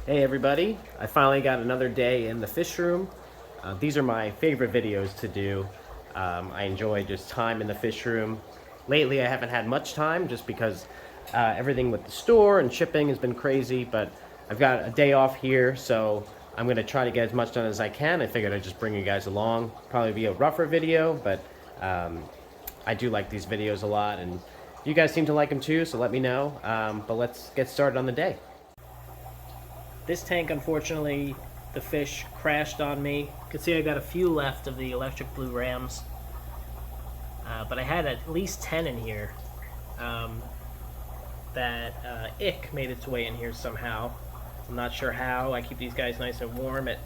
Hey everybody, I finally got another day in the fish room. These are my favorite videos to do. I enjoy just time in the fish room. Lately I haven't had much time just because everything with the store and shipping has been crazy, but I've got a day off here, so I'm going to try to get as much done as I can. I figured I'd just bring you guys along. Probably be a rougher video, but I do like these videos a lot, and you guys seem to like them too, so let me know. But let's get started on the day. This tank, unfortunately, the fish crashed on me. You can see I got a few left of the electric blue rams, but I had at least 10 in here. That ick made its way in here somehow. I'm not sure how. I keep these guys nice and warm at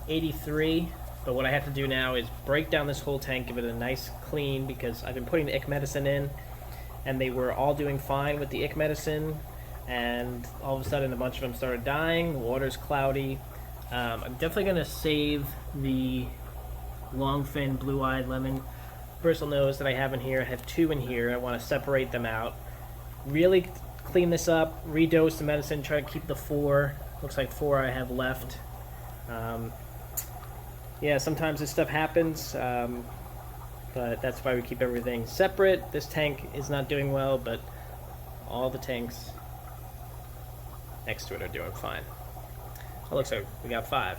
83, but what I have to do now is break down this whole tank, give it a nice clean, because I've been putting the ick medicine in, and they were all doing fine with the ick medicine. And all of a sudden a bunch of them started dying. The water's cloudy. I'm definitely going to save the longfin blue-eyed lemon bristle nose that I have in here. I have 2 in here. I want to separate them out. Really clean this up, redose the medicine, try to keep the 4. Looks like 4 I have left. Yeah, sometimes this stuff happens, but that's why we keep everything separate. This tank is not doing well, but all the tanks next to it are doing fine. It looks like we got 5.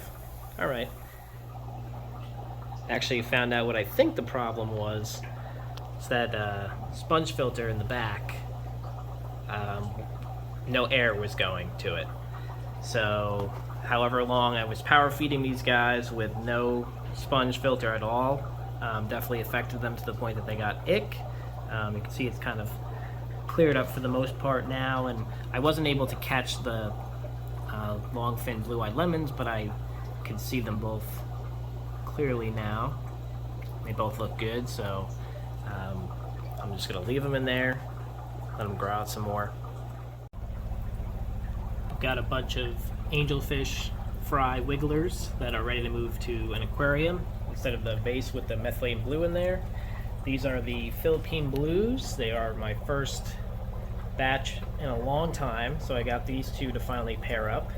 Alright. Actually found out what I think the problem was. It's that sponge filter in the back. No air was going to it. So, however long I was power feeding these guys with no sponge filter at all, definitely affected them to the point that they got ick. You can see it's kind of cleared up for the most part now, and I wasn't able to catch the longfin blue-eyed lemons, but I could see them both clearly now. They both look good, so I'm just gonna leave them in there, let them grow out some more. I've got a bunch of angelfish fry wigglers that are ready to move to an aquarium instead of the vase with the methylene blue in there. These are the Philippine Blues. They are my first batch in a long time, so I got these 2 to finally pair up.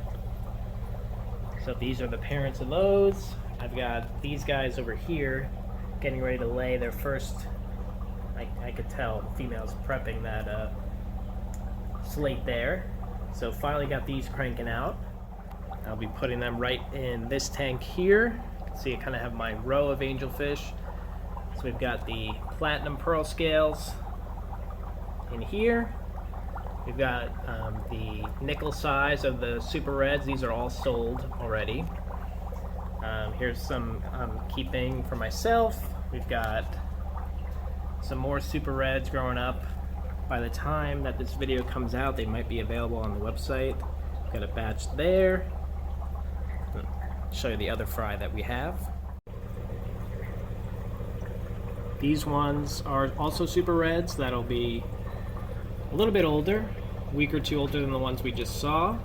So these are the parents of those. I've got these guys over here getting ready to lay their first, I could tell the female's prepping that slate there. So finally got these cranking out. I'll be putting them right in this tank here. You can see I kind of have my row of angelfish. So we've got the platinum pearl scales in here. We've got the nickel size of the super reds. These are all sold already. Here's some I'm keeping for myself. We've got some more super reds growing up. By the time that this video comes out, they might be available on the website. We've got a batch there. I'll show you the other fry that we have. These ones are also super reds. That'll be a little bit older, a week or 2 older than the ones we just saw.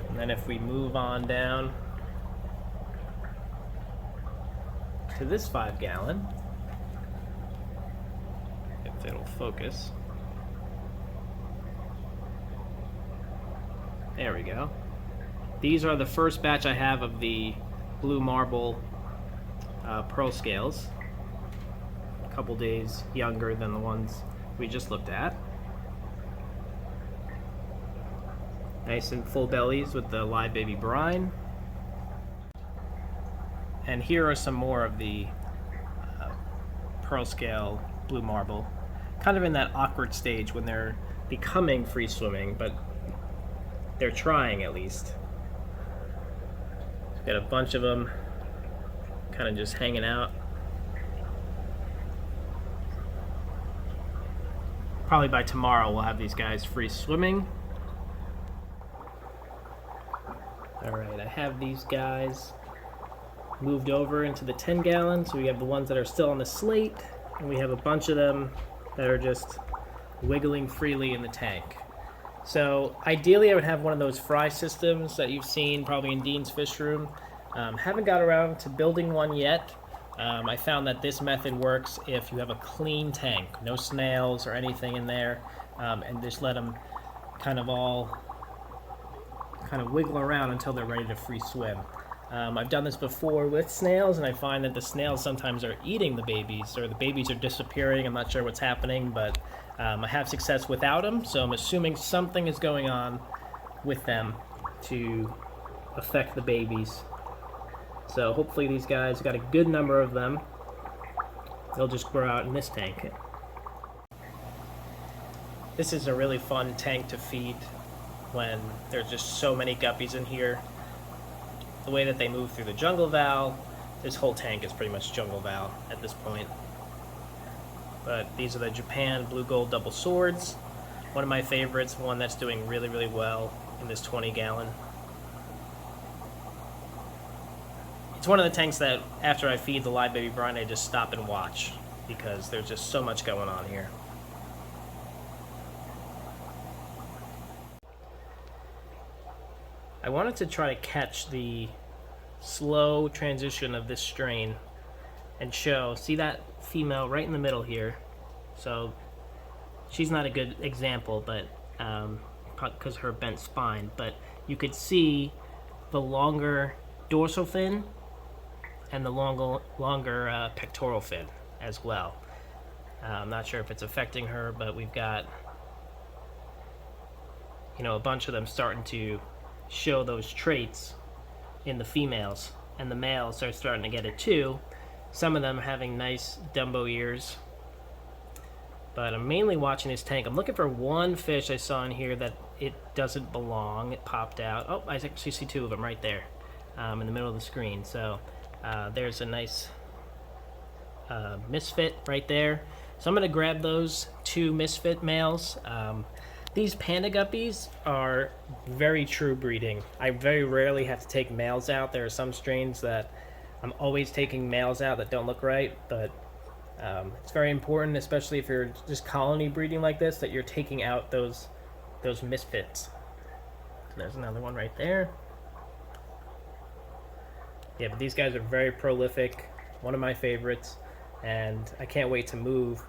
And then if we move on down to this 5-gallon, if it'll focus. There we go. These are the first batch I have of the blue marble pearl scales. A couple days younger than the ones we just looked at. Nice and full bellies with the live baby brine. And here are some more of the pearl scale blue marble. Kind of in that awkward stage when they're becoming free swimming, but they're trying at least. Got a bunch of them kind of just hanging out. Probably by tomorrow we'll have these guys free swimming. Alright, I have these guys moved over into the 10-gallon, so we have the ones that are still on the slate, and we have a bunch of them that are just wiggling freely in the tank. So ideally I would have one of those fry systems that you've seen probably in Dean's fish room. Haven't got around to building one yet. I found that this method works if you have a clean tank, no snails or anything in there, and just let them kind of all kind of wiggle around until they're ready to free swim. I've done this before with snails, and I find that the snails sometimes are eating the babies, or the babies are disappearing. I'm not sure what's happening, but I have success without them, so I'm assuming something is going on with them to affect the babies. So hopefully these guys got a good number of them. They'll just grow out in this tank. This is a really fun tank to feed when there's just so many guppies in here. The way that they move through the jungle val, this whole tank is pretty much jungle val at this point. But these are the Japan blue gold double swords. One of my favorites, one that's doing really, really well in this 20-gallon. It's one of the tanks that after I feed the live baby brine, I just stop and watch because there's just so much going on here. I wanted to try to catch the slow transition of this strain and show, see that female right in the middle here? So she's not a good example, but because her bent spine, but you could see the longer dorsal fin and the longer pectoral fin as well. I'm not sure if it's affecting her, but we've got, you know, a bunch of them starting to show those traits in the females, and the males are starting to get it too. Some of them having nice Dumbo ears. But I'm mainly watching this tank. I'm looking for one fish I saw in here that it doesn't belong. It popped out. Oh, I actually see two of them right there in the middle of the screen. So there's a nice misfit right there. So I'm going to grab those two misfit males. These panda guppies are very true breeding. I very rarely have to take males out. There are some strains that I'm always taking males out that don't look right, but it's very important, especially if you're just colony breeding like this, that you're taking out those misfits. There's another one right there. Yeah, but these guys are very prolific, one of my favorites, and I can't wait to move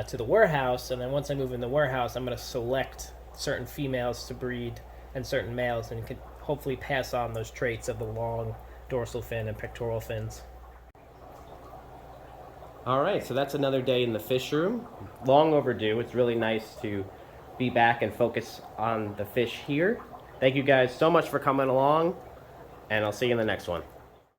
to the warehouse, and then once I move in the warehouse, I'm going to select certain females to breed and certain males, and can hopefully pass on those traits of the long dorsal fin and pectoral fins. Alright, so that's another day in the fish room. Long overdue. It's really nice to be back and focus on the fish here. Thank you guys so much for coming along, and I'll see you in the next one.